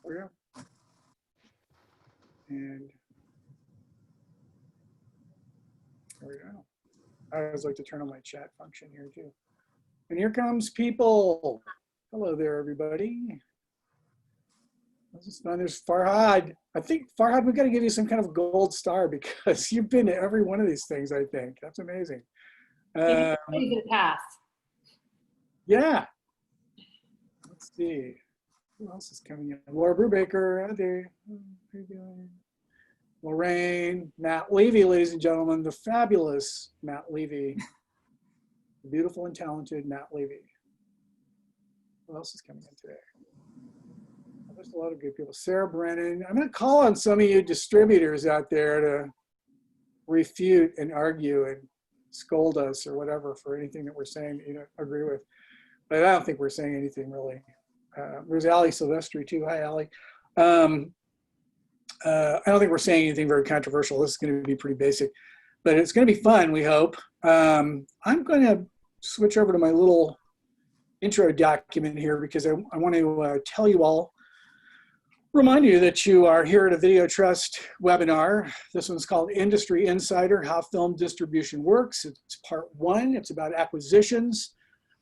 we go. And there we go. I always like to turn on my chat function here too. And here comes people. Hello there, everybody. This is fun. There's Farhad. I think, Farhad, we've got to give you some kind of gold star because you've been to every one of these things, I think. That's amazing. Pass. Yeah. Let's see. Who else is coming in? Laura Brubaker. Hi there. How you doing? Lorraine. Matt Levy, ladies and gentlemen. The fabulous Matt Levy. The beautiful and talented Matt Levy. Who else is coming in today? There's a lot of good people. Sarah Brennan. I'm going to call on some of you distributors out there to refute and argue and scold us or whatever for anything that we're saying that you don't agree with. But I don't think we're saying anything really. There's Ali Silvestri too. Hi, Ali. I don't think we're saying anything very controversial. This is going to be pretty basic, but it's going to be fun, we hope. I'm going to switch over to my little intro document here because I want to tell you all, remind you that you are here at a Video Trust webinar. This one's called Industry Insider, How Film Distribution Works. It's part 1. It's about acquisitions.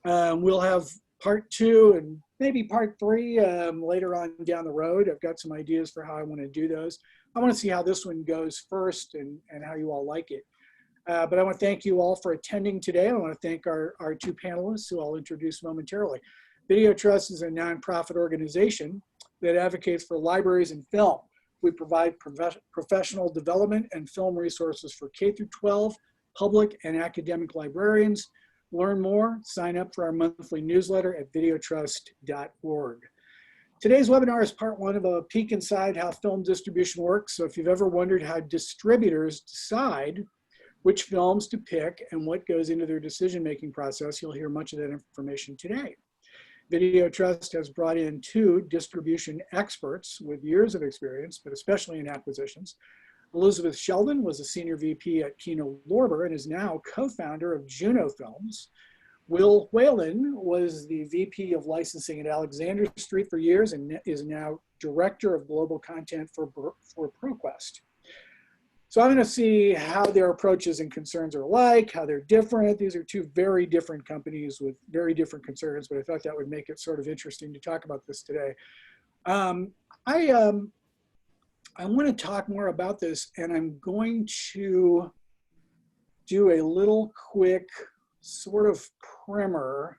We'll have part 2 and maybe part 3 later on down the road. I've got some ideas for how I want to do those. I want to see how this one goes first and how you all like it. But I want to thank you all for attending today. I want to thank our 2 panelists who I'll introduce momentarily. Video Trust is a nonprofit organization that advocates for libraries and film. We provide professional development and film resources for K through 12, public and academic librarians. Learn more, sign up for our monthly newsletter at videotrust.org. Today's webinar is part 1 of a peek inside how film distribution works. So if you've ever wondered how distributors decide which films to pick and what goes into their decision-making process, you'll hear much of that information today. Video Trust has brought in 2 distribution experts with years of experience, but especially in acquisitions. Elizabeth Sheldon was a senior VP at Kino Lorber and is now co-founder of Juno Films. Will Whalen was the VP of licensing at Alexander Street for years and is now director of global content for ProQuest. So I'm going to see how their approaches and concerns are alike, how they're different. These are 2 very different companies with very different concerns, but I thought that would make it sort of interesting to talk about this today. I want to talk more about this, and I'm going to do a little quick sort of primer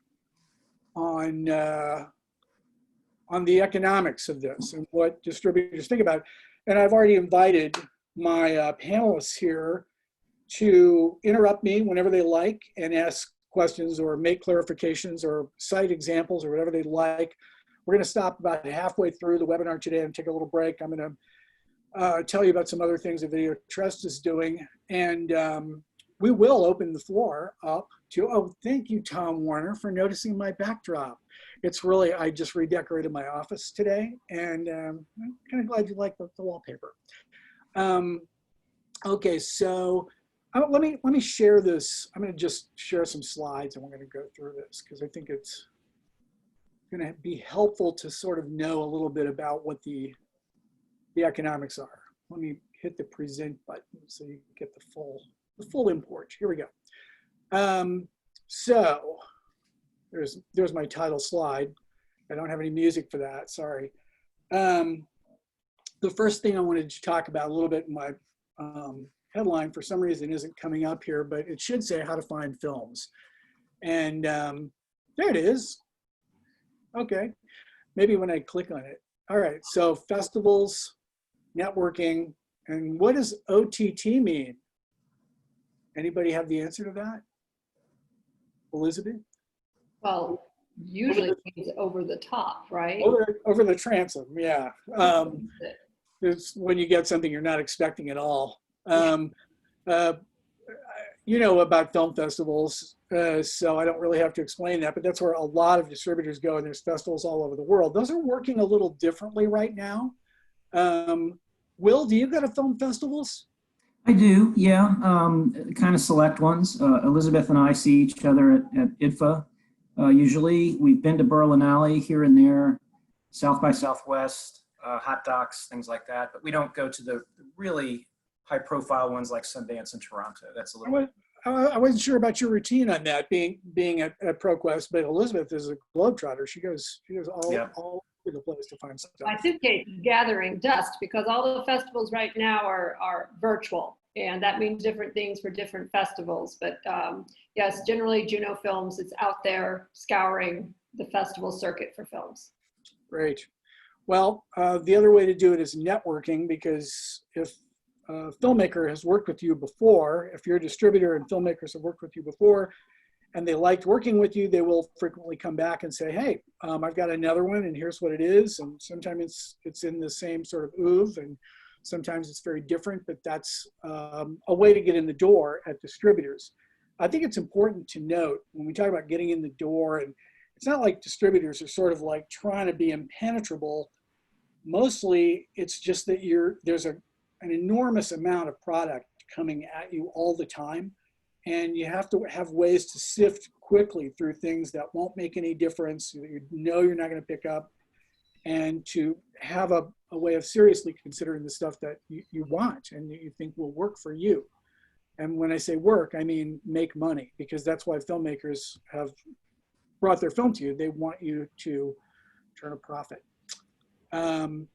on the economics of this and what distributors think about it. And I've already invited my panelists here to interrupt me whenever they like and ask questions or make clarifications or cite examples or whatever they like. We're going to stop about halfway through the webinar today and take a little break. I'm going to tell you about some other things that Video Trust is doing. And we will open the floor up to, oh, thank you, Tom Warner, for noticing my backdrop. It's really, I just redecorated my office today, and I'm kind of glad you like the wallpaper. Okay, so let me share this. I'm going to just share some slides and we're going to go through this because I think it's going to be helpful to sort of know a little bit about what the economics are. Let me hit the present button so you can get the full import. Here we go. So there's my title slide. I don't have any music for that, sorry. The first thing I wanted to talk about a little bit in my headline, for some reason, isn't coming up here, but it should say how to find films. And there it is. Okay, maybe when I click on it. All right, so festivals, networking, and what does OTT mean? Anybody have the answer to that? Elizabeth? Well, usually it's over the top, right? Over the transom, yeah. It's when you get something you're not expecting at all. You know about film festivals, so I don't really have to explain that, but that's where a lot of distributors go, and there's festivals all over the world. Those are working a little differently right now. Will, do you go to film festivals? I do, yeah, kind of select ones. Elizabeth and I see each other at IDFA. Usually we've been to Berlinale here and there, South by Southwest. hot docs, things like that. But we don't go to the really high-profile ones like Sundance and Toronto. That's a little. I wasn't sure about your routine on that, being at ProQuest, but Elizabeth is a globetrotter. She goes all over the place to find stuff. My suitcase is gathering dust because all the festivals right now are virtual, and that means different things for different festivals. But yes, generally Juno Films, it's out there scouring the festival circuit for films. Great. Well, the other way to do it is networking, because if a filmmaker has worked with you before, if you're a distributor and filmmakers have worked with you before, and they liked working with you, they will frequently come back and say, hey, I've got another one and here's what it is. And sometimes it's in the same sort of oeuvre, and sometimes it's very different, but that's a way to get in the door at distributors. I think it's important to note when we talk about getting in the door, and it's not like distributors are sort of like trying to be impenetrable. Mostly it's just that there's an enormous amount of product coming at you all the time. And you have to have ways to sift quickly through things that won't make any difference, that you know you're not going to pick up, and to have a way of seriously considering the stuff that you want and you think will work for you. And when I say work, I mean make money, because that's why filmmakers have brought their film to you. They want you to turn a profit. That'll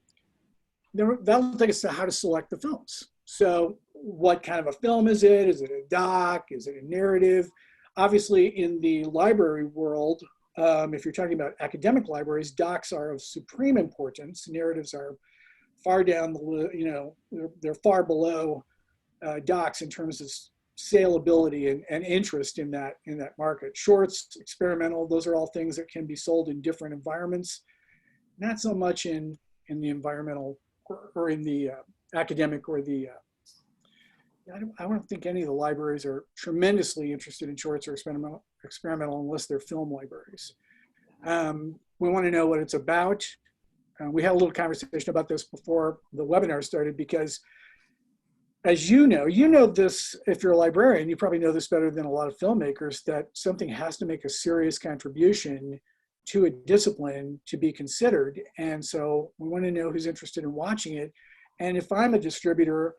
take us to how to select the films. So what kind of a film is it? Is it a doc? Is it a narrative? Obviously, in the library world, if you're talking about academic libraries, docs are of supreme importance. Narratives are far down the, they're far below docs in terms of saleability and interest in that market. Shorts, experimental, those are all things that can be sold in different environments. Not so much in the environmental or in the academic or the, I don't think any of the libraries are tremendously interested in shorts or experimental unless they're film libraries. We want to know what it's about. We had a little conversation about this before the webinar started, because as you know this, if you're a librarian, you probably know this better than a lot of filmmakers, that something has to make a serious contribution to a discipline to be considered. And so we want to know who's interested in watching it. And if I'm a distributor,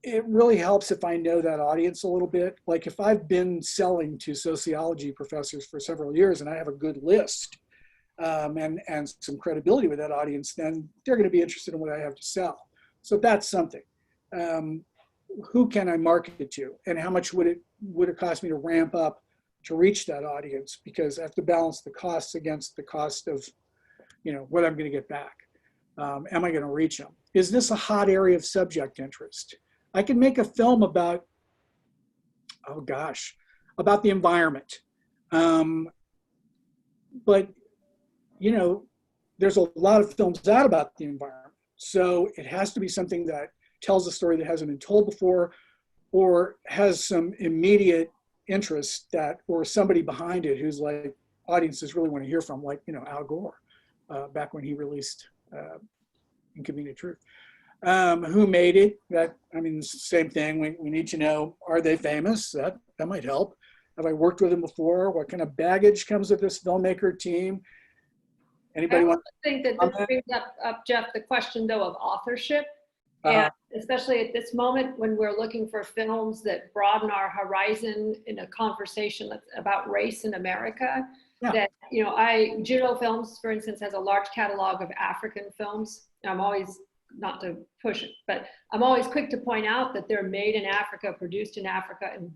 it really helps if I know that audience a little bit. Like if I've been selling to sociology professors for several years and I have a good list and some credibility with that audience, then they're going to be interested in what I have to sell. So that's something. Who can I market it to, and how much would it cost me to ramp up to reach that audience? Because I have to balance the costs against the cost of, what I'm going to get back. Am I going to reach them? Is this a hot area of subject interest? I can make a film about, about the environment. But, there's a lot of films out about the environment. So it has to be something that tells a story that hasn't been told before, or has some immediate interest or somebody behind it who's like audiences really want to hear from, like, Al Gore, back when he released Inconvenient Truth. Who made it? Same thing. We need to know, are they famous? That might help. Have I worked with them before? What kind of baggage comes with this filmmaker team? Anybody want? I think that this brings up, Jeff, the question though of authorship. And especially at this moment when we're looking for films that broaden our horizon in a conversation that's about race in America. Yeah. That, Juno Films, for instance, has a large catalog of African films. I'm always, not to push it, but I'm always quick to point out that they're made in Africa, produced in Africa, and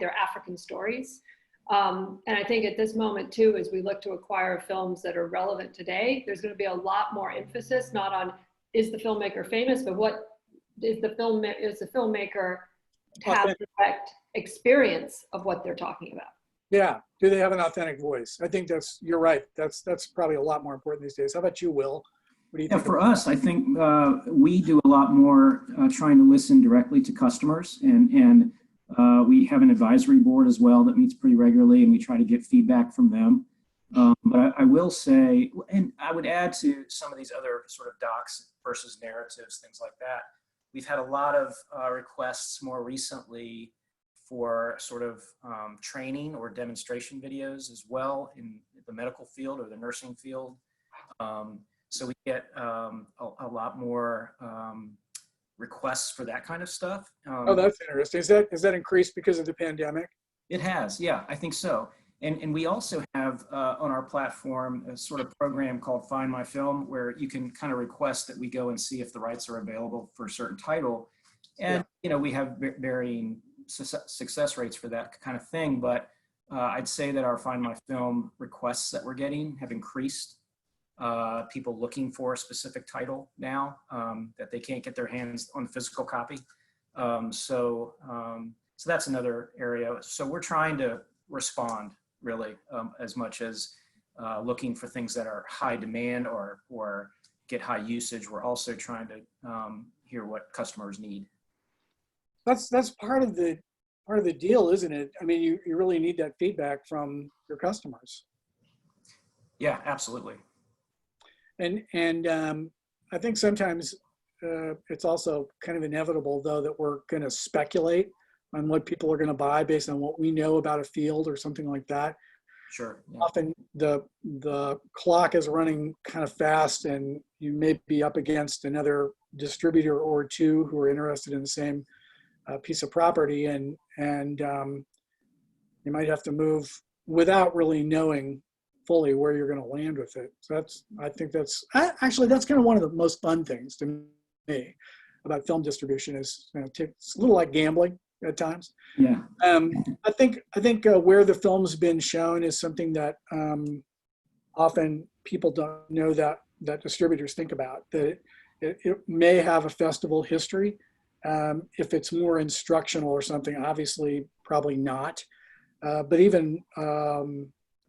they're African stories. And I think at this moment too, as we look to acquire films that are relevant today, there's going to be a lot more emphasis, not on is the filmmaker famous, but what is the filmmaker have the direct experience of what they're talking about. Yeah. Do they have an authentic voice? I think you're right. That's probably a lot more important these days. How about you, Will? What do you think? For us, I think we do a lot more trying to listen directly to customers, and we have an advisory board as well that meets pretty regularly, and we try to get feedback from them. But I will say, and I would add to some of these other sort of docs versus narratives, things like that. We've had a lot of requests more recently for sort of training or demonstration videos as well in the medical field or the nursing field. So we get a lot more requests for that kind of stuff. Oh, that's interesting. Is that increased because of the pandemic? It has, yeah, I think so. And we also have on our platform a sort of program called Find My Film, where you can kind of request that we go and see if the rights are available for a certain title. And, you know, we have varying success rates for that kind of thing. But I'd say that our Find My Film requests that we're getting have increased. People looking for a specific title now that they can't get their hands on the physical copy. So that's another area. So we're trying to respond really as much as looking for things that are high demand or get high usage. We're also trying to hear what customers need. That's part of the deal, isn't it? I mean, you really need that feedback from your customers. Yeah, absolutely. And I think sometimes it's also kind of inevitable, though, that we're going to speculate on what people are going to buy based on what we know about a field or something like that. Sure. Yeah. Often the clock is running kind of fast, and you may be up against another distributor or two who are interested in the same piece of property, and you might have to move without really knowing fully where you're going to land with it. So I think that's kind of one of the most fun things to me about film distribution is, you know, it's a little like gambling at times. Yeah. I think where the film's been shown is something that often people don't know that distributors think about, that it may have a festival history. If it's more instructional or something, obviously probably not. But even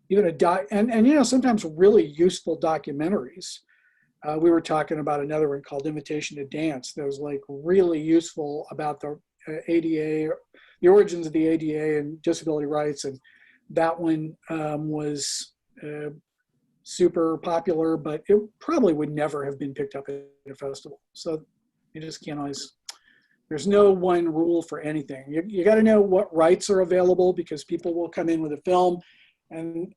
you know, sometimes really useful documentaries. We were talking about another one called Invitation to Dance that was like really useful about the ADA, the origins of the ADA and disability rights, and that one was super popular, but it probably would never have been picked up at a festival. So you just can't always. There's no one rule for anything. You got to know what rights are available, because people will come in with a film and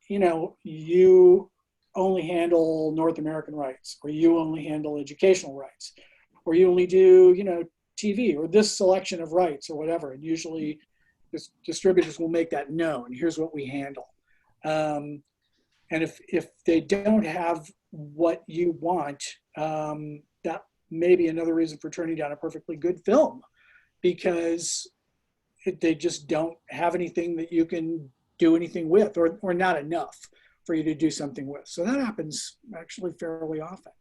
you know, you only handle North American rights, or you only handle educational rights, or you only do, you know, TV, or this selection of rights or whatever. And usually distributors will make that known. Here's what we handle. And if they don't have what you want, that may be another reason for turning down a perfectly good film, because they just don't have anything that you can do anything with, or not enough for you to do something with. So that happens actually fairly often.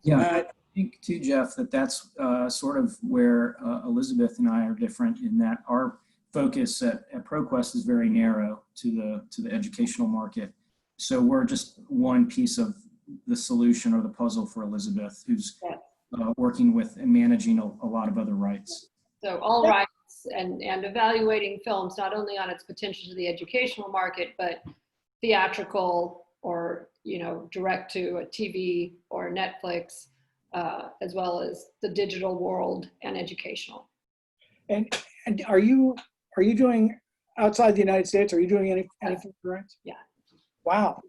Yeah, I think too, Jeff, that's sort of where Elizabeth and I are different, in that our focus at ProQuest is very narrow to the educational market. So we're just one piece of the solution or the puzzle for Elizabeth, who's working with and managing a lot of other rights. So all rights and evaluating films, not only on its potential to the educational market, but theatrical, or, you know, direct to a TV or Netflix, as well as the digital world and educational. And are you doing outside the United States? Are you doing anything for rights? Yeah. Wow.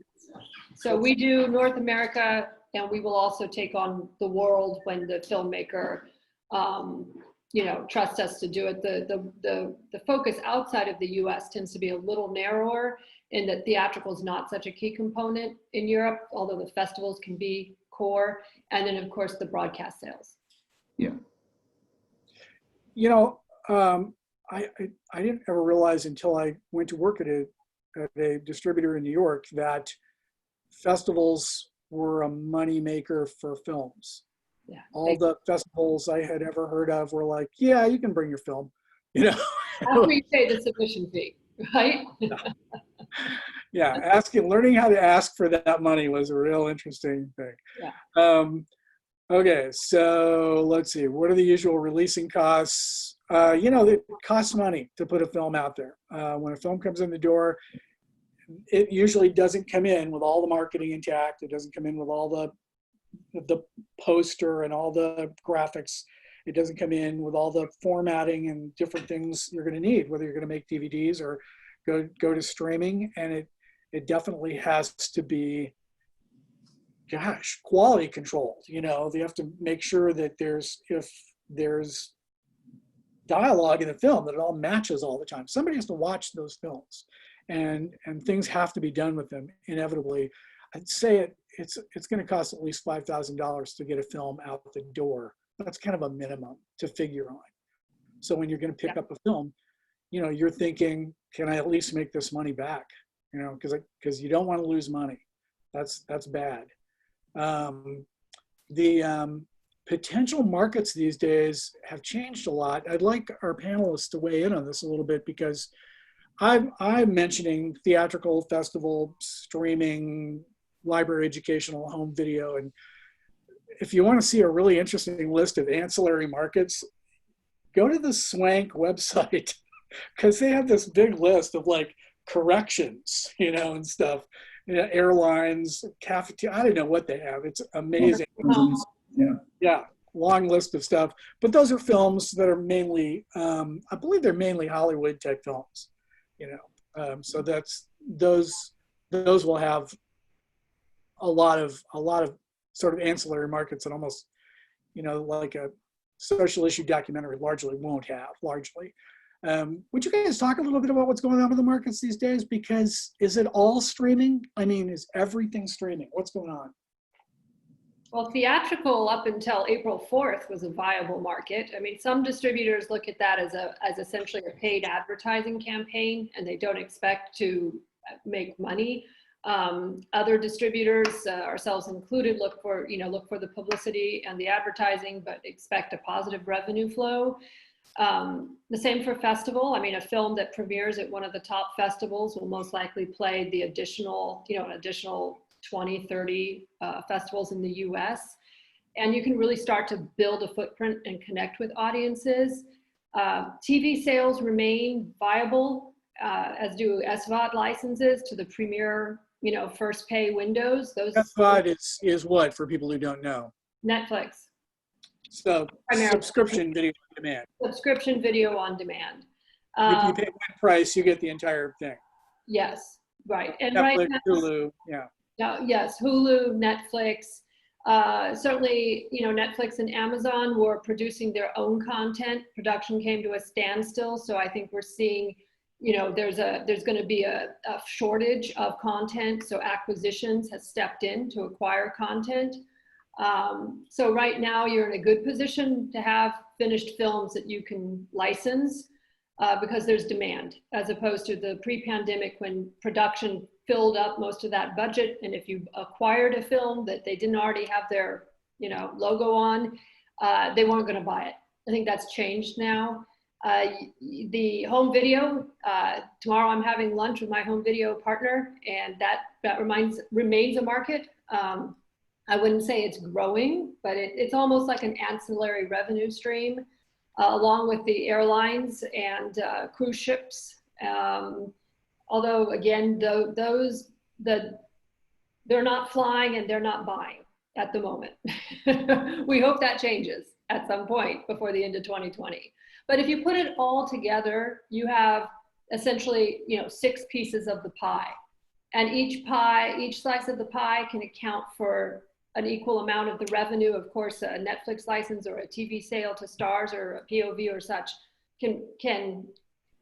So we do North America, and we will also take on the world when the filmmaker, you know, trusts us to do it. The focus outside of the US tends to be a little narrower, in that theatrical is not such a key component in Europe, although the festivals can be core. And then of course the broadcast sales. Yeah. You know, I didn't ever realize until I went to work at a distributor in New York that festivals were a money maker for films. Yeah. All the festivals I had ever heard of were like, yeah, you can bring your film, you know. After you pay the submission fee, right? Yeah, learning how to ask for that money was a real interesting thing. Yeah. Okay, so let's see. What are the usual releasing costs? You know, it costs money to put a film out there. When a film comes in the door, it usually doesn't come in with all the marketing intact. It doesn't come in with all the poster and all the graphics. It doesn't come in with all the formatting and different things you're going to need, whether you're going to make DVDs or go to streaming. And it definitely has to be gosh, quality controlled. You know, they have to make sure that if there's dialogue in the film, that it all matches all the time. Somebody has to watch those films, and things have to be done with them inevitably. I'd say it's going to cost at least $5,000 to get a film out the door. That's kind of a minimum to figure on. So when you're going to pick up a film, you know, you're thinking, can I at least make this money back? You know, because you don't want to lose money. That's bad. The potential markets these days have changed a lot. I'd like our panelists to weigh in on this a little bit, because I'm mentioning theatrical, festival, streaming, library, educational, home video. And if you want to see a really interesting list of ancillary markets, go to the Swank website, because they have this big list of like corrections, you know, and stuff. You know, airlines, cafeteria, I don't know what they have. It's amazing. Yeah, long list of stuff. But those are films that are mainly, I believe they're mainly Hollywood type films, you know. So that's those will have a lot of sort of ancillary markets that almost, you know, like a social issue documentary largely won't have, largely. Would you guys talk a little bit about what's going on with the markets these days? Because is it all streaming? I mean, is everything streaming? What's going on? Well, theatrical up until April 4th was a viable market. I mean, some distributors look at that as essentially a paid advertising campaign, and they don't expect to make money. Other distributors, ourselves included, look for the publicity and the advertising, but expect a positive revenue flow. The same for festival. I mean, a film that premieres at one of the top festivals will most likely play the additional 20, 30 festivals in the US. And you can really start to build a footprint and connect with audiences. TV sales remain viable, as do SVOD licenses to the premier, you know, first pay windows. Those SVOD is what, for people who don't know? Netflix. So subscription video on demand. Subscription video on demand. If you pay one price, you get the entire thing. Yes, right. And Netflix, right now, Hulu, yeah. Yes, Hulu, Netflix. Certainly, you know, Netflix and Amazon were producing their own content. Production came to a standstill. So I think we're seeing, you know, there's going to be a shortage of content. So acquisitions has stepped in to acquire content. So right now you're in a good position to have finished films that you can license because there's demand, as opposed to the pre-pandemic when production filled up most of that budget. And if you acquired a film that they didn't already have their, you know, logo on, they weren't going to buy it. I think that's changed now. The home video, tomorrow I'm having lunch with my home video partner, and that remains a market. I wouldn't say it's growing, but it's almost like an ancillary revenue stream, along with the airlines and cruise ships. Although again, they're not flying and they're not buying at the moment. We hope that changes at some point before the end of 2020. But if you put it all together, you have essentially, you know, 6 pieces of the pie, and each slice of the pie can account for an equal amount of the revenue. Of course, a Netflix license or a TV sale to Stars or a POV or such can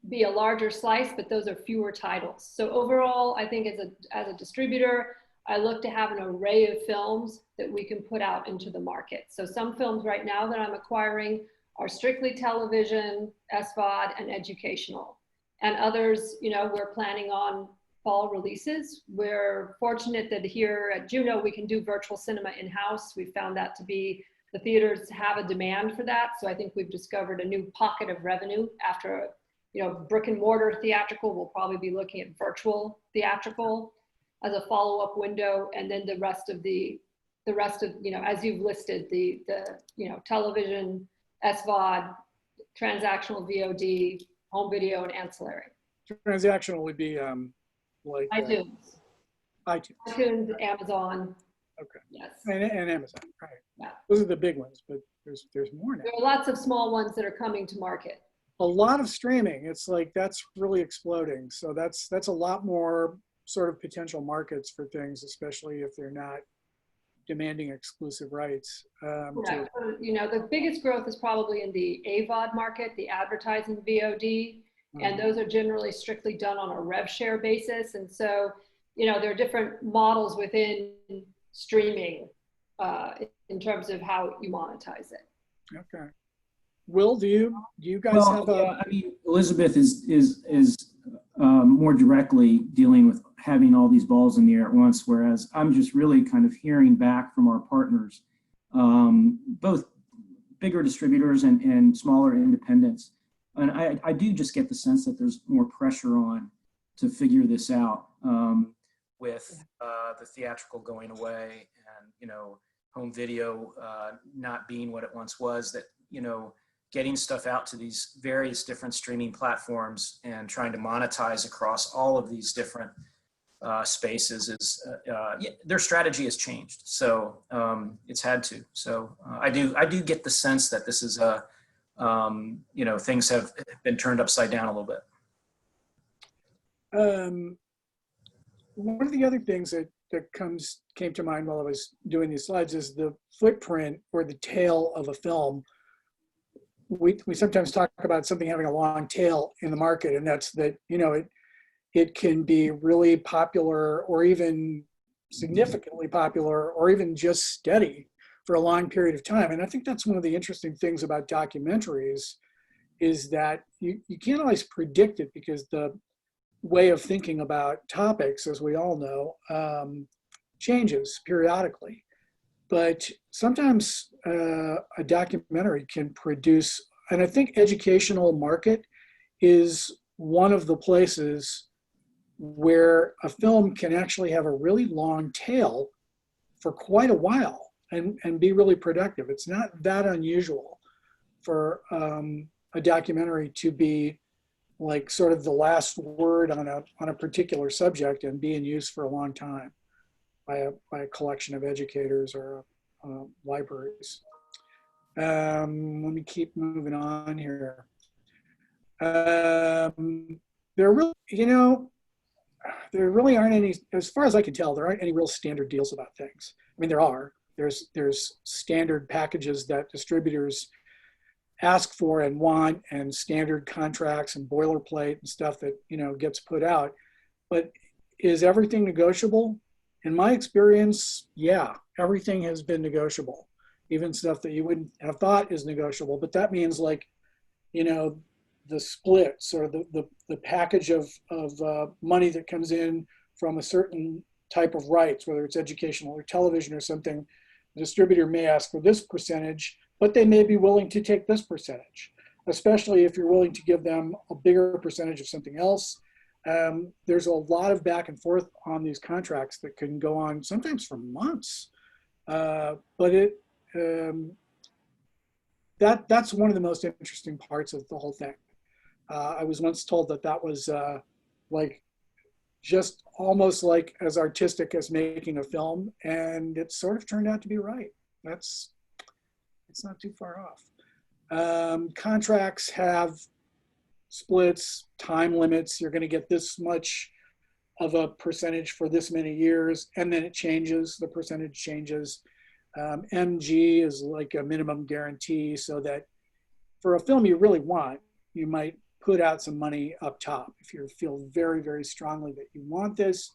be a larger slice, but those are fewer titles. So overall, I think as a distributor, I look to have an array of films that we can put out into the market. So some films right now that I'm acquiring are strictly television, SVOD, and educational. And others, you know, we're planning on fall releases. We're fortunate that here at Juno, we can do virtual cinema in-house. We found that to be, the theaters have a demand for that. So I think we've discovered a new pocket of revenue. After, you know, brick and mortar theatrical, we'll probably be looking at virtual theatrical as a follow-up window. And then the rest of, you know, as you've listed, the you know, television, SVOD, transactional VOD, home video, and ancillary. Transactional would be like iTunes, Amazon. Okay. Yes. And Amazon, right? Yeah. Those are the big ones, but there's more now. There are lots of small ones that are coming to market. A lot of streaming. It's like that's really exploding. So that's a lot more sort of potential markets for things, especially if they're not demanding exclusive rights. Correct. You know, the biggest growth is probably in the AVOD market, the advertising VOD, and those are generally strictly done on a rev share basis. And so, you know, there are different models within streaming in terms of how you monetize it. Okay. Will, do you guys Well, have a? yeah, I mean, Elizabeth is more directly dealing with having all these balls in the air at once, whereas I'm just really kind of hearing back from our partners, both bigger distributors and smaller independents. And I do just get the sense that there's more pressure on to figure this out with the theatrical going away and, you know, home video not being what it once was, that, you know, getting stuff out to these various different streaming platforms and trying to monetize across all of these different spaces is their strategy has changed. So it's had to. So I do get the sense that this is a you know, things have been turned upside down a little bit. One of the other things that came to mind while I was doing these slides is the footprint or the tail of a film. We sometimes talk about something having a long tail in the market, and that's that, you know, it can be really popular or even significantly popular or even just steady for a long period of time. And I think that's one of the interesting things about documentaries is that you can't always predict it, because the way of thinking about topics, as we all know, changes periodically. But sometimes a documentary can produce, and I think educational market is one of the places where a film can actually have a really long tail for quite a while and be really productive. It's not that unusual for a documentary to be like sort of the last word on a particular subject and being used for a long time by a collection of educators or libraries. Let me keep moving on here. There really, you know, there really aren't any, as far as I can tell, there aren't any real standard deals about things. I mean, there's standard packages that distributors ask for and want, and standard contracts and boilerplate and stuff that, you know, gets put out. But is everything negotiable? In my experience, yeah, everything has been negotiable. Even stuff that you wouldn't have thought is negotiable. But that means, like, you know, the splits or the package of money that comes in from a certain type of rights, whether it's educational or television or something, the distributor may ask for this percentage, but they may be willing to take this percentage, especially if you're willing to give them a bigger percentage of something else. There's a lot of back and forth on these contracts that can go on sometimes for months. But that's one of the most interesting parts of the whole thing. I was once told that was like just almost like as artistic as making a film, and it sort of turned out to be right. It's not too far off. Contracts have splits, time limits. You're going to get this much of a percentage for this many years, and then it changes, the percentage changes. MG is like a minimum guarantee, so that for a film you really want, you might put out some money up top if you feel very, very strongly that you want this.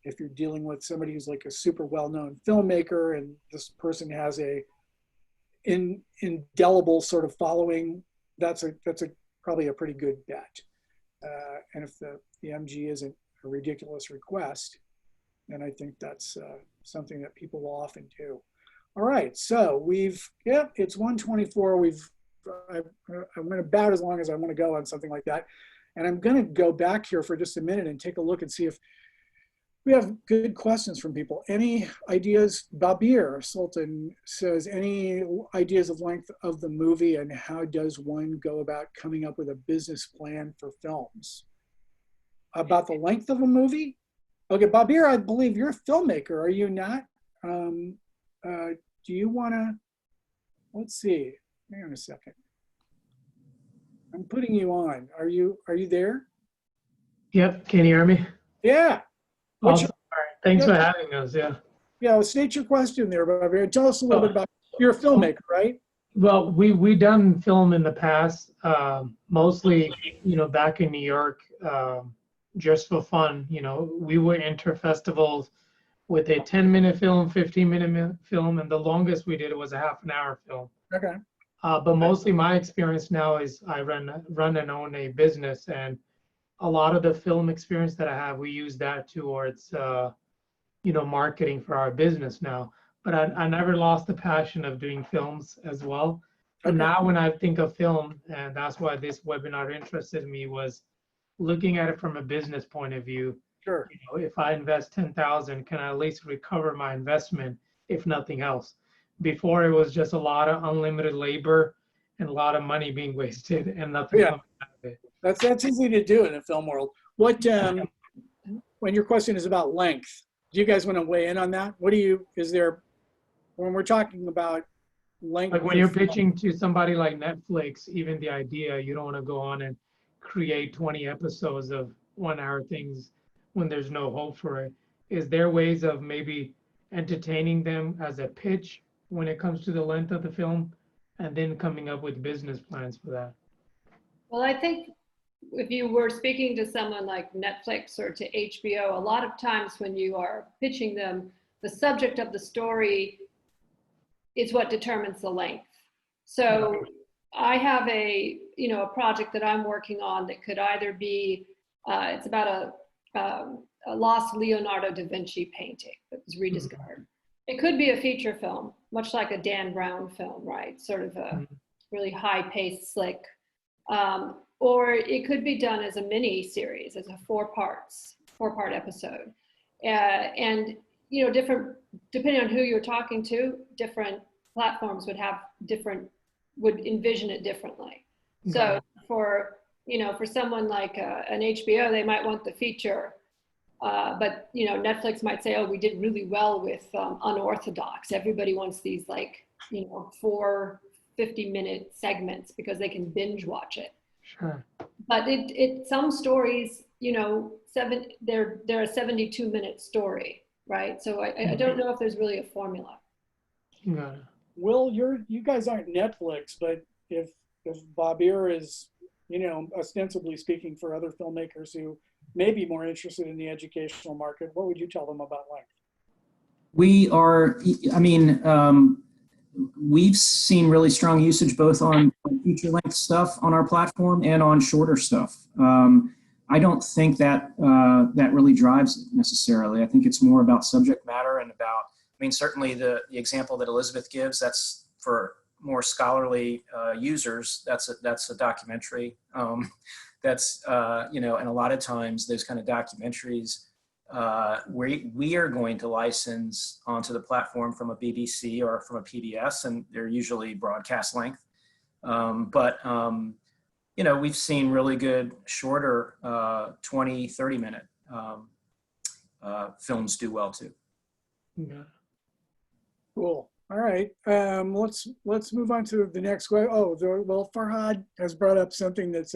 If you're dealing with somebody who's like a super well-known filmmaker and this person has a indelible sort of following, that's probably a pretty good bet. And if the MG isn't a ridiculous request, then I think that's something that people will often do. All right, so it's 1:24. I went about as long as I want to go on something like that. And I'm going to go back here for just a minute and take a look and see if we have good questions from people. Any ideas? Babir Sultan says, any ideas of length of the movie and how does one go about coming up with a business plan for films? About the length of a movie? Okay, Babir, I believe you're a filmmaker, are you not? Do you want to, let's see, hang on a second. I'm putting you on. Are you there? Yep, can you hear me? Yeah. Awesome. All right. Thanks for having us. Yeah. Yeah, well, state your question there, Bobby. Tell us a little bit about, you're a filmmaker, right? Well, we done film in the past, mostly, back in New York, just for fun. We would enter festivals with a 10-minute film, 15-minute film, and the longest we did was a half an hour film. Okay. But mostly my experience now is I run and own a business, and a lot of the film experience that I have, we use that towards, marketing for our business now. But I never lost the passion of doing films as well. But Okay. now when I think of film, and that's why this webinar interested me, was looking at it from a business point of view. Sure. If I invest 10,000, can I at least recover my investment, if nothing else? Before, it was just a lot of unlimited labor and a lot of money being wasted and nothing Yeah. coming out of it. That's easy to do in the film world. What, when your question is about length, do you guys want to weigh in on that? When we're talking about length. Like when you're pitching to somebody like Netflix, even the idea, you don't want to go on and create 20 episodes of 1 hour things when there's no hope for it. Is there ways of maybe entertaining them as a pitch when it comes to the length of the film, and then coming up with business plans for that? Well, I think if you were speaking to someone like Netflix or to HBO, a lot of times when you are pitching them, the subject of the story is what determines the length. So I have a project that I'm working on that could either be, it's about a lost Leonardo da Vinci painting that was rediscovered. It could be a feature film, much like a Dan Brown film, right? Sort of a really high-paced, slick. Or it could be done as a mini series, as a four-part episode. And different, depending on who you're talking to, different platforms would envision it differently. So for someone like an HBO, they might want the feature, but Netflix might say, oh, we did really well with Unorthodox. Everybody wants these 4 50-minute segments because they can binge watch it. Sure. But some stories, they're a 72-minute story, right? So I don't know if there's really a formula. Got it. Will, you guys aren't Netflix, but if Bobir is, ostensibly speaking for other filmmakers who may be more interested in the educational market, what would you tell them about length? We've seen really strong usage both on feature length stuff on our platform and on shorter stuff. I don't think that that really drives it necessarily. I think it's more about subject matter and about, certainly the example that Elizabeth gives, that's for more scholarly users. That's a documentary. And a lot of times those kind of documentaries, we are going to license onto the platform from a BBC or from a PBS, and they're usually broadcast length. We've seen really good shorter 20, 30-minute films do well too. Yeah. Cool. All right. Let's move on to the next question. Farhad has brought up something this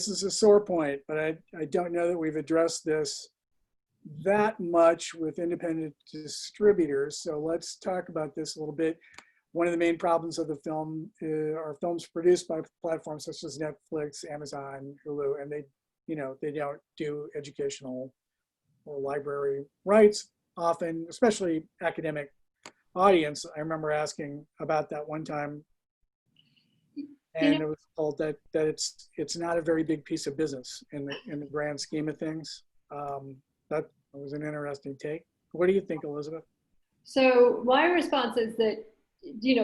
is a sore point, but I don't know that we've addressed this that much with independent distributors. So let's talk about this a little bit. One of the main problems of the film are films produced by platforms such as Netflix, Amazon, Hulu, and they don't do educational or library rights often, especially academic audience. I remember asking about that one time, and it was told that it's not a very big piece of business in the grand scheme of things. That was an interesting take. What do you think, Elizabeth? So my response is that,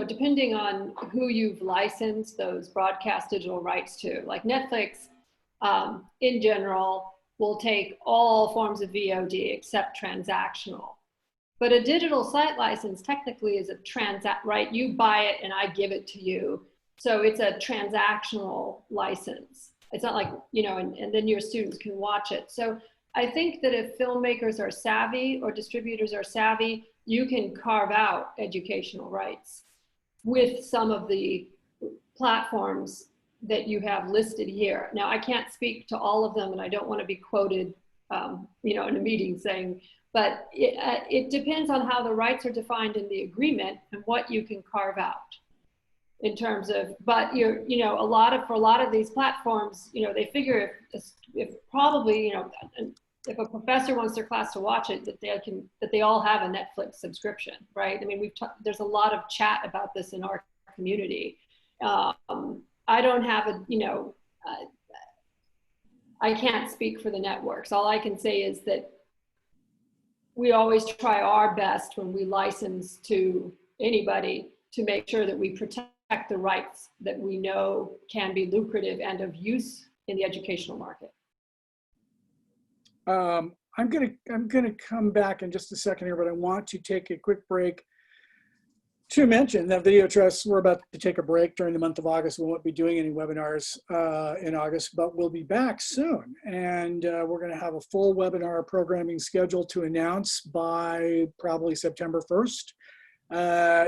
depending on who you've licensed those broadcast digital rights to, like Netflix, in general, will take all forms of VOD except transactional. But a digital site license technically is a right? You buy it and I give it to you. So it's a transactional license. It's not like, and then your students can watch it. So I think that if filmmakers are savvy or distributors are savvy, you can carve out educational rights with some of the platforms that you have listed here. Now, I can't speak to all of them, and I don't want to be quoted, in a meeting saying But it depends on how the rights are defined in the agreement and what you can carve out in terms of, but for a lot of these platforms, they figure if probably, if a professor wants their class to watch it, that they all have a Netflix subscription, right? I mean, there's a lot of chat about this in our community. I don't have I can't speak for the networks. All I can say is that we always try our best when we license to anybody to make sure that we protect the rights that we know can be lucrative and of use in the educational market. I'm gonna come back in just a second here, but I want to take a quick break to mention that Video Trust, we're about to take a break during the month of August. We won't be doing any webinars in August, but we'll be back soon. And we're gonna have a full webinar programming schedule to announce by probably September 1st.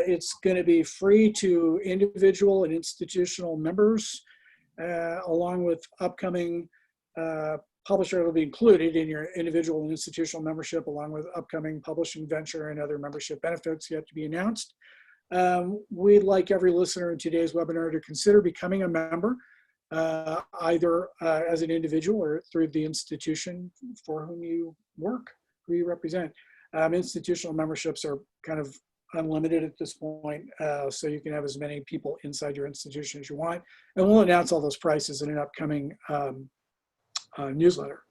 It's gonna be free to individual and institutional members, along with upcoming publisher. It'll be included in your individual and institutional membership, along with upcoming publishing venture and other membership benefits yet to be announced. We'd like every listener in today's webinar to consider becoming a member, either as an individual or through the institution for whom you work, who you represent. Institutional memberships are kind of unlimited at this point, so you can have as many people inside your institution as you want. And we'll announce all those prices in an upcoming newsletter.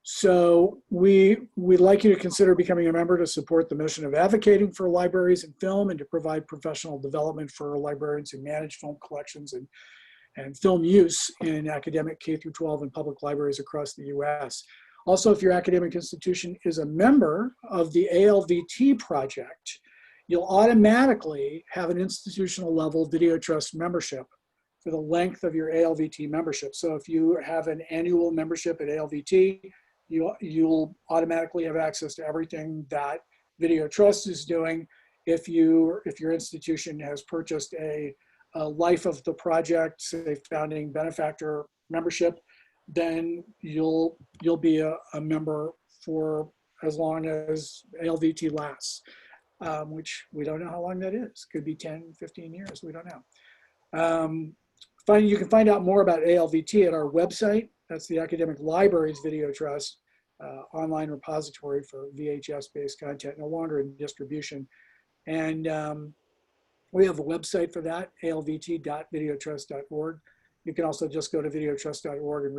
So we'd like you to consider becoming a member to support the mission of advocating for libraries and film, and to provide professional development for librarians who manage film collections and film use in academic K-12 and public libraries across the US. Also, if your academic institution is a member of the ALVT project, you'll automatically have an institutional level Video Trust membership for the length of your ALVT membership. So if you have an annual membership at ALVT, you'll automatically have access to everything that Video Trust is doing. If your institution has purchased a life of the project, say founding benefactor membership, then you'll be a member for as long as ALVT lasts, which we don't know how long that is. Could be 10, 15 years, we don't know. You can find out more about ALVT at our website. That's the Academic Libraries Video Trust, online repository for VHS-based content, no longer in distribution. And we have a website for that, alvt.videotrust.org. You can also just go to videotrust.org and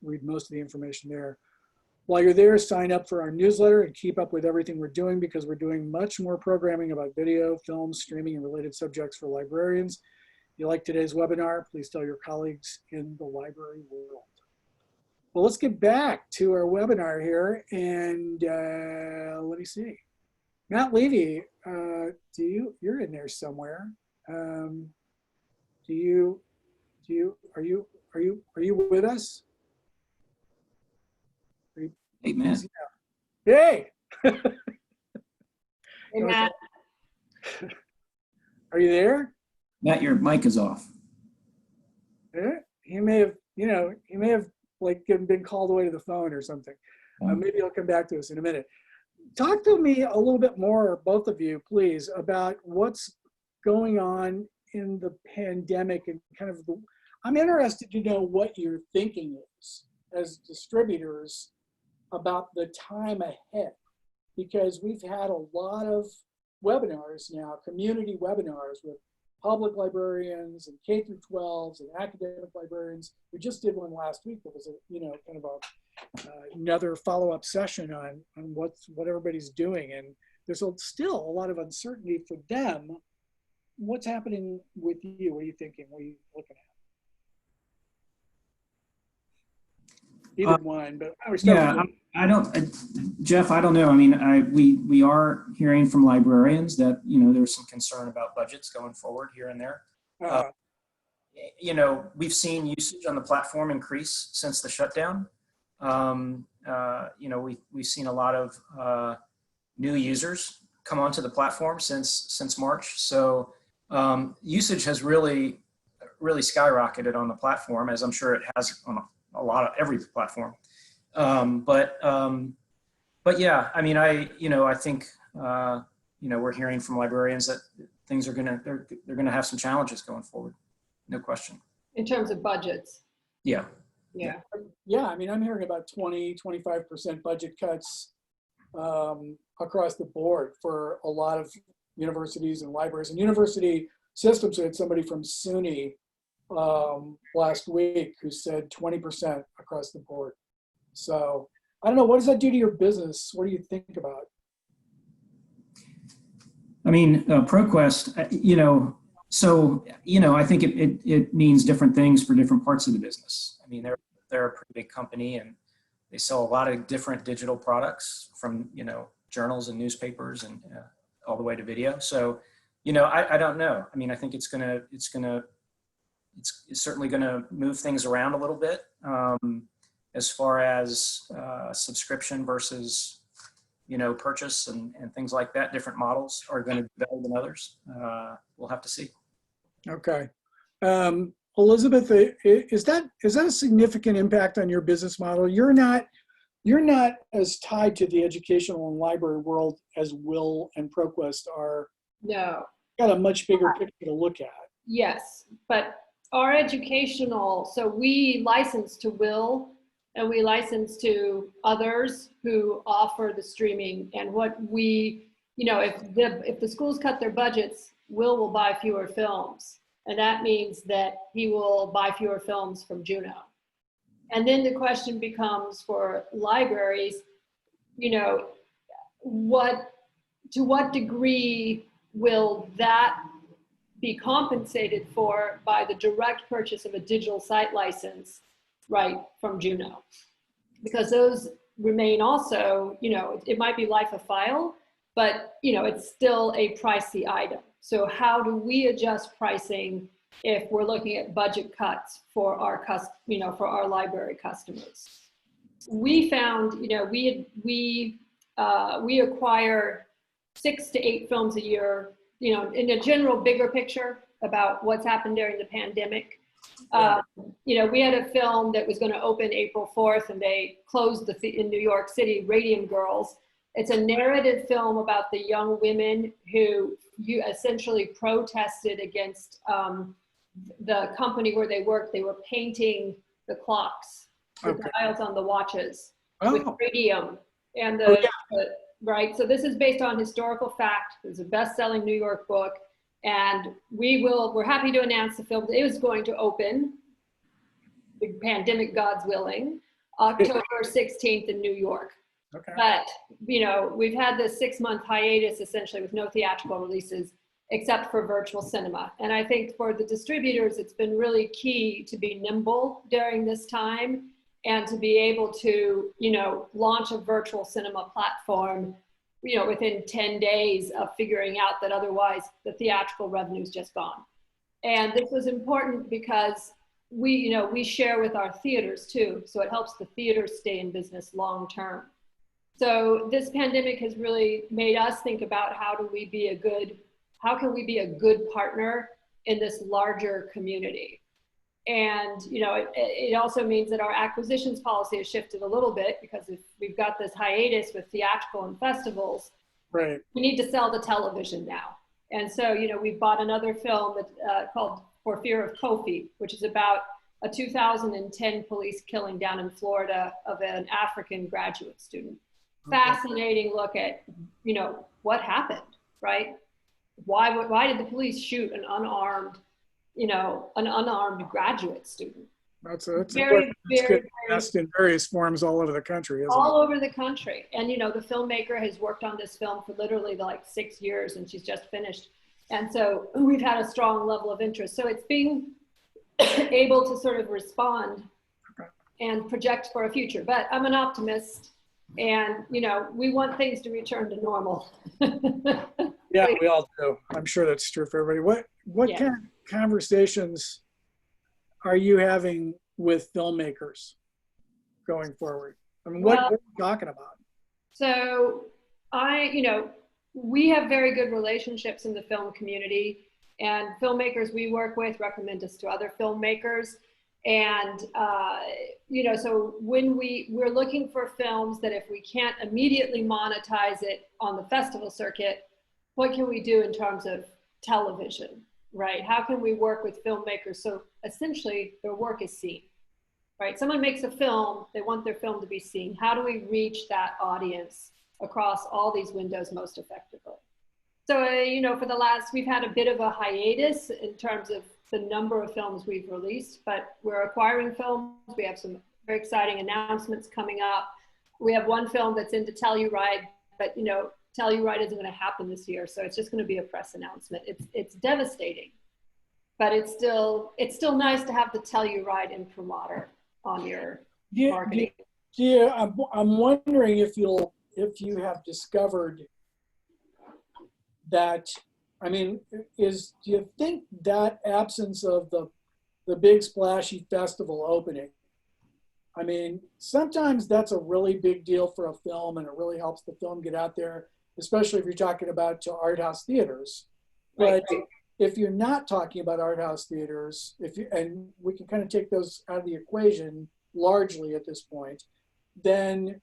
read most of the information there. While you're there, sign up for our newsletter and keep up with everything we're doing, because we're doing much more programming about video, film, streaming, and related subjects for librarians. If you like today's webinar, please tell your colleagues in the library world. Well, let's get back to our webinar here, and let me see. Matt Levy, you're in there somewhere. Are you with us? Hey, Matt. Hey. Hey, Matt. Are you there? Matt, your mic is off. He may have like been called away to the phone or something. Maybe he'll come back to us in a minute. Talk to me a little bit more, both of you, please, about what's going on in the pandemic and kind of I'm interested to know what your thinking is as distributors about the time ahead, because we've had a lot of webinars now, community webinars with public librarians and K-12s and academic librarians. We just did one last week that was kind of another follow-up session on what everybody's doing, and there's still a lot of uncertainty for them. What's happening with you? What are you thinking? What are you looking at? Either one, but I was Jeff, I don't know. I mean, we are hearing from librarians that, there's some concern about budgets going forward here and there. We've seen usage on the platform increase since the shutdown. We've seen a lot of new users come onto the platform since March. So usage has really skyrocketed on the platform, as I'm sure it has on every platform. but yeah, I mean, I think, we're hearing from librarians that things are they're gonna have some challenges going forward. No question. In terms of budgets. Yeah. Yeah. Yeah, I mean, I'm hearing about 20-25% budget cuts across the board for a lot of universities and libraries and university systems. We had somebody from SUNY last week who said 20% across the board. So I don't know, what does that do to your business? What do you think about? I mean, ProQuest, I think it means different things for different parts of the business. I mean, they're a pretty big company and they sell a lot of different digital products from, journals and newspapers and all the way to video. So, I don't know. I mean, I think it's certainly gonna move things around a little bit as far as subscription versus, purchase and things like that. Different models are going to be better than others. We'll have to see. Okay. Elizabeth, is that a significant impact on your business model? You're not as tied to the educational and library world as Will and ProQuest are. No. Got a much bigger picture to look at. Yes, but our educational, so we license to Will and we license to others who offer the streaming, and what we, if the schools cut their budgets, will buy fewer films. And that means that he will buy fewer films from Juno. And then the question becomes for libraries, to what degree will that be compensated for by the direct purchase of a digital site license, right, from Juno? Because those remain also, it might be life of file, but it's still a pricey item. So how do we adjust pricing if we're looking at budget cuts for our for our library customers? We found, we acquire 6 to 8 films a year, in a general bigger picture about what's happened during the pandemic. We had a film that was going to open April 4th and they closed in New York City, Radium Girls. It's a narrative film about the young women who essentially protested against the company where they worked. They were painting the clocks, the dials on the watches with radium. And right, so this is based on historical fact. It's a best-selling New York book. And we're happy to announce the film. It was going to open, the pandemic God's willing, October 16th in New York. Okay. But, we've had this 6-month hiatus essentially with no theatrical releases except for virtual cinema. And I think for the distributors, it's been really key to be nimble during this time and to be able to, launch a virtual cinema platform, within 10 days of figuring out that otherwise the theatrical revenue is just gone. And this was important because we share with our theaters too. So it helps the theaters stay in business long term. So this pandemic has really made us think about how can we be a good partner in this larger community. And, it also means that our acquisitions policy has shifted a little bit because if we've got this hiatus with theatrical and festivals, right, we need to sell the television now. And so, we've bought another film called For Fear of Kofi, which is about a 2010 police killing down in Florida of an African graduate student. Okay. Fascinating look at, what happened, right? Why did the police shoot an unarmed graduate student? That's Very, asked in various forms all over the country, isn't all over the country. And the filmmaker has worked on this film for literally like 6 years and she's just finished. And so we've had a strong level of interest. So it's being able to sort of respond and project for a future. But I'm an optimist and, we want things to return to normal. Yeah, we all do. I'm sure that's true for everybody. What kind of conversations are you having with filmmakers going forward? I mean, what are you talking about? So we have very good relationships in the film community, and filmmakers we work with recommend us to other filmmakers. And, so when we're looking for films that if we can't immediately monetize it on the festival circuit, what can we do in terms of television, right? How can we work with filmmakers so essentially their work is seen, right? Someone makes a film, they want their film to be seen. How do we reach that audience across all these windows most effectively? So, we've had a bit of a hiatus in terms of the number of films we've released, but we're acquiring films. We have some very exciting announcements coming up. We have one film that's into Telluride, but Telluride isn't going to happen this year, so it's just going to be a press announcement. It's devastating, but it's still nice to have the Telluride imprimatur on your marketing. Yeah, I'm wondering if you have discovered that. I mean, do you think that absence of the big splashy festival opening? I mean, sometimes that's a really big deal for a film, and it really helps the film get out there, especially if you're talking about to art house theaters. But Right. if you're not talking about art house theaters, and we can kind of take those out of the equation largely at this point, then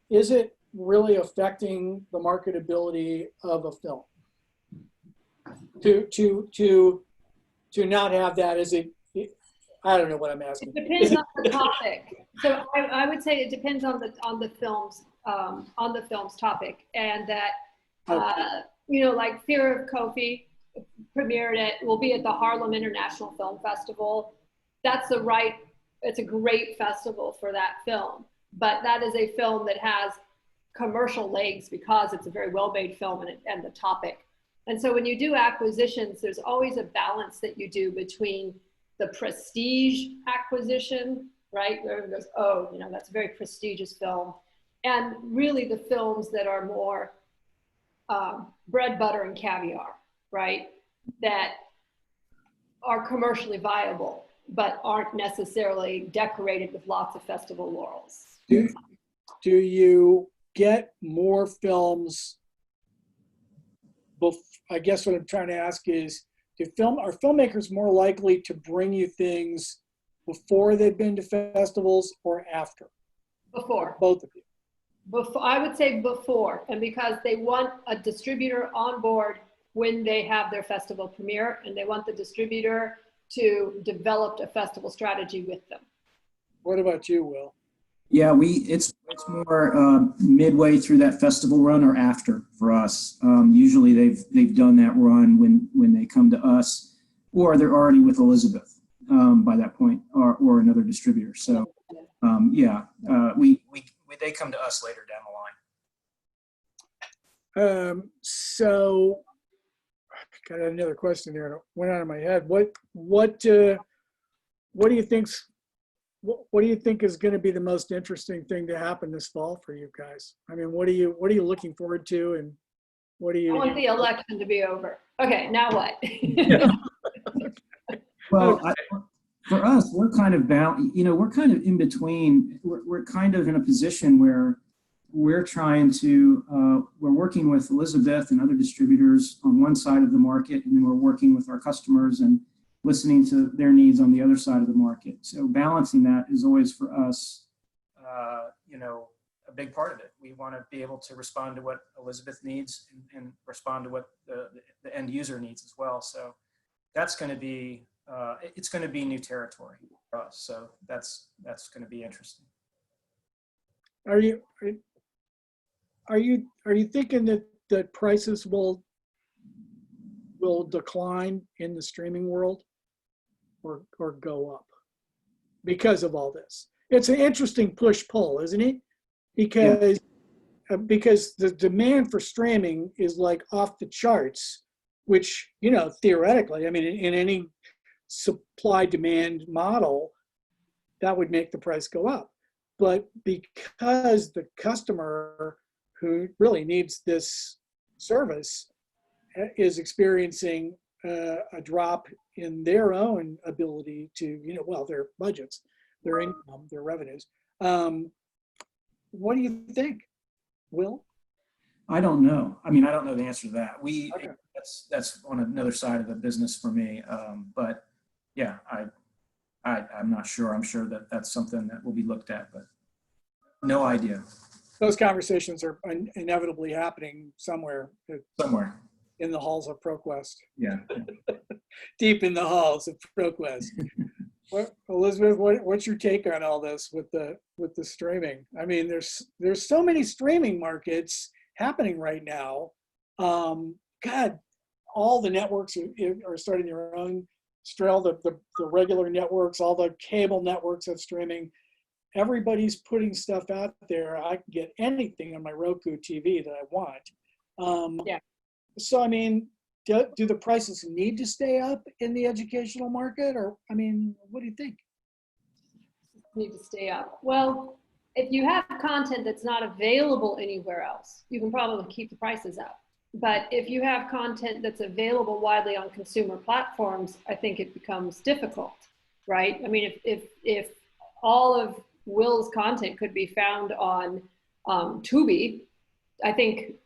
is it really affecting the marketability of a film? To not have that as I don't know what I'm asking. It depends on the topic. So I would say it depends on the film's topic, and that like Fear of Kofi will be at the Harlem International Film Festival. It's a great festival for that film, but that is a film that has commercial legs because it's a very well-made film and the topic. And so when you do acquisitions, there's always a balance that you do between the prestige acquisition, right? Where everyone goes, oh, that's a very prestigious film. And really the films that are more bread, butter, and caviar, right? That are commercially viable, but aren't necessarily decorated with lots of festival laurels. Do you get more films? I guess what I'm trying to ask is, are filmmakers more likely to bring you things before they've been to festivals or after? Before. Both of you. Before, I would say before, and because they want a distributor on board when they have their festival premiere, and they want the distributor to develop a festival strategy with them. What about you, Will? Yeah, it's more midway through that festival run or after for us. Usually they've done that run when they come to us, or they're already with Elizabeth by that point, or another distributor. So they come to us later down the line. So I got another question there. It went out of my head. What do you think's what do you think is going to be the most interesting thing to happen this fall for you guys? I mean, what are you looking forward to, and what do you? I want the election to be over. Okay, now what? Well, for us, we're kind of we're kind of in between. We're kind of in a position where we're trying to, we're working with Elizabeth and other distributors on one side of the market, and then we're working with our customers and listening to their needs on the other side of the market. So balancing that is always for us, a big part of it. We want to be able to respond to what Elizabeth needs and respond to what the end user needs as well. So that's going to be, it's going to be new territory for us. So that's going to be interesting. Are you thinking that prices will decline in the streaming world or go up because of all this? It's an interesting push-pull, isn't it? Because the demand for streaming is like off the charts, which, theoretically, I mean, in any supply-demand model, that would make the price go up. But because the customer who really needs this service is experiencing a drop in their own ability to, their budgets, their income, their revenues. What do you think, Will? I don't know. I mean, I don't know the answer to that. Okay. That's on another side of the business for me. But yeah, I'm not sure. I'm sure that that's something that will be looked at, but no idea. Those conversations are inevitably happening somewhere Somewhere. in the halls of ProQuest, Yeah. deep in the halls of ProQuest. Elizabeth, what's your take on all this with the streaming? I mean, there's so many streaming markets happening right now. God, all the networks are starting their own. The regular networks, all the cable networks have streaming. Everybody's putting stuff out there. I can get anything on my Roku TV that I want. Yeah. So, I mean, do the prices need to stay up in the educational market? Or, I mean, what do you think? Need to stay up. Well, if you have content that's not available anywhere else, you can probably keep the prices up. But if you have content that's available widely on consumer platforms, I think it becomes difficult, right? I mean, if all of Will's content could be found on Tubi, I think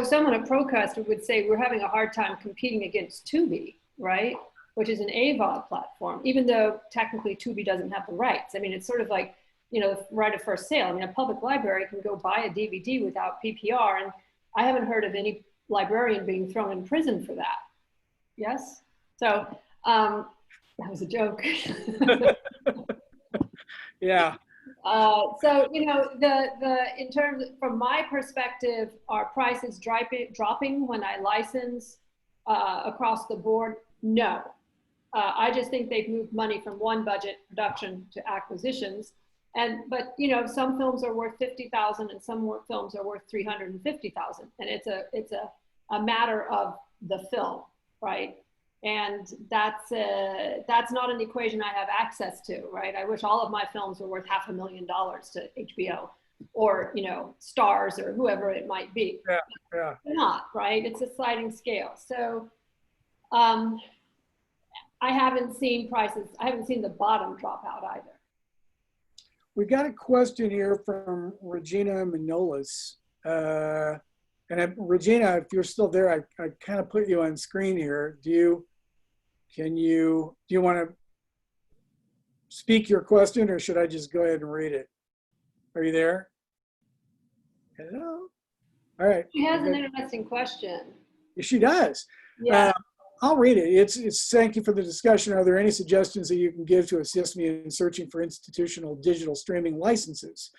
someone at ProQuest would say we're having a hard time competing against Tubi, right? Which is an AVOD platform, even though technically Tubi doesn't have the rights. I mean, it's sort of like, right of first sale. I mean, a public library can go buy a DVD without PPR, and I haven't heard of any librarian being thrown in prison for that. Yes? So that was a joke. Yeah. So, in terms, from my perspective, are prices dropping when I license across the board? No. I just think they've moved money from one budget, production, to acquisitions. But some films are worth $50,000 and some films are worth $350,000. And it's a matter of the film, right? And that's not an equation I have access to, right? I wish all of my films were worth $500,000 to HBO or, Stars or whoever it might be. Yeah. They're not, right? It's a sliding scale. So I haven't seen the bottom drop out either. We got a question here from Regina Manolis. Regina, if you're still there, I kind of put you on screen here. Do you want to speak your question, or should I just go ahead and read it? Are you there? Hello? All right. She has an interesting question. She does. Yeah. I'll read it. It's thank you for the discussion. Are there any suggestions that you can give to assist me in searching for institutional digital streaming licenses?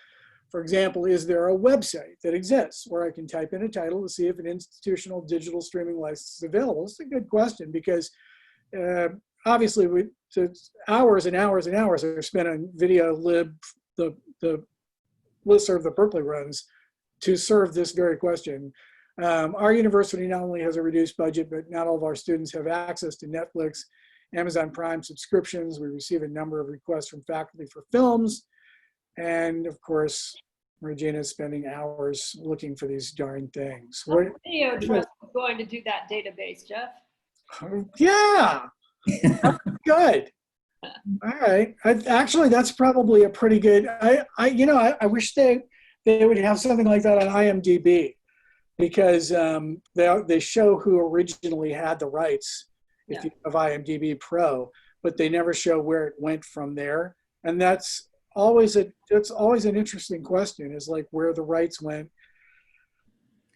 For example, is there a website that exists where I can type in a title to see if an institutional digital streaming license is available? It's a good question because obviously hours and hours and hours are spent on video lib, the listserv that Berkeley runs to serve this very question. Our university not only has a reduced budget, but not all of our students have access to Netflix, Amazon Prime subscriptions. We receive a number of requests from faculty for films. And of course, Regina is spending hours looking for these darn things. Video Trust is going to do that database, Jeff. Yeah, good. All right. Actually, that's probably a pretty good, I wish they would have something like that on IMDb. Because they show who originally had the rights if you have IMDb Pro, but they never show where it went from there. And that's always an interesting question, is like where the rights went.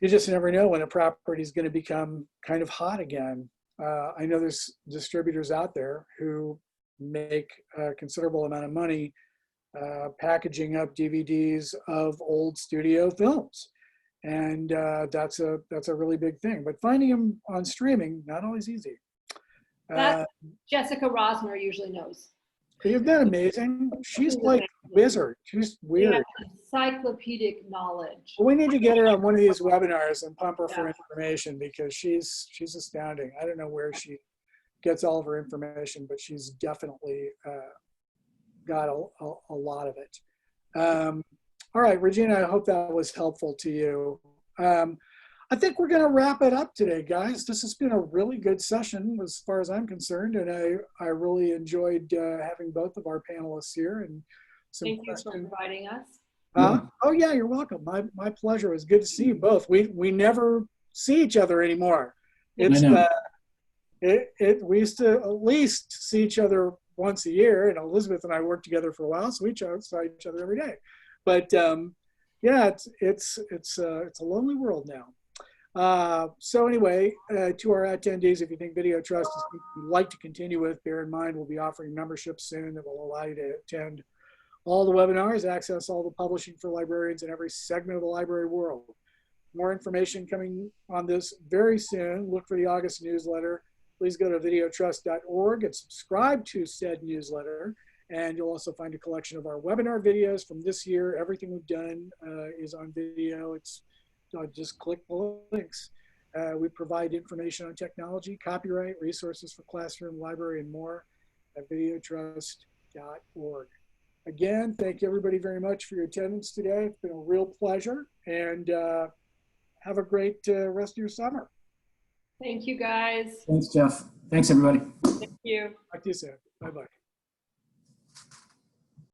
You just never know when a property is going to become kind of hot again. I know there's distributors out there who make a considerable amount of money packaging up DVDs of old studio films. And that's a really big thing. But finding them on streaming, not always easy. Jessica Rosner usually knows. You've been amazing. She's like a wizard. She's weird. Yeah, encyclopedic knowledge. We need to get her on one of these webinars and pump her for information, because she's astounding. I don't know where she gets all of her information, but she's definitely got a lot of it. All right, Regina, I hope that was helpful to you. I think we're going to wrap it up today, guys. This has been a really good session as far as I'm concerned, and I really enjoyed having both of our panelists here. And thank you for inviting us. Oh yeah, you're welcome. My pleasure. It was good to see you both. We never see each other anymore. It's we used to at least see each other once a year, and Elizabeth and I worked together for a while, so we saw each other every day. But yeah, it's a lonely world now. So anyway, to our attendees, if you think Video Trust is something you'd like to continue with, bear in mind we'll be offering memberships soon that will allow you to attend all the webinars, access all the publishing for librarians in every segment of the library world. More information coming on this very soon. Look for the August newsletter. Please go to videotrust.org and subscribe to said newsletter. And you'll also find a collection of our webinar videos from this year. Everything we've done is on video. It's just click the links. We provide information on technology, copyright, resources for classroom, library, and more at videotrust.org. Again, thank you everybody very much for your attendance today. It's been a real pleasure, and have a great rest of your summer. Thank you, guys. Thanks, Jeff. Thanks, everybody. Thank you. Talk to you soon. Bye-bye.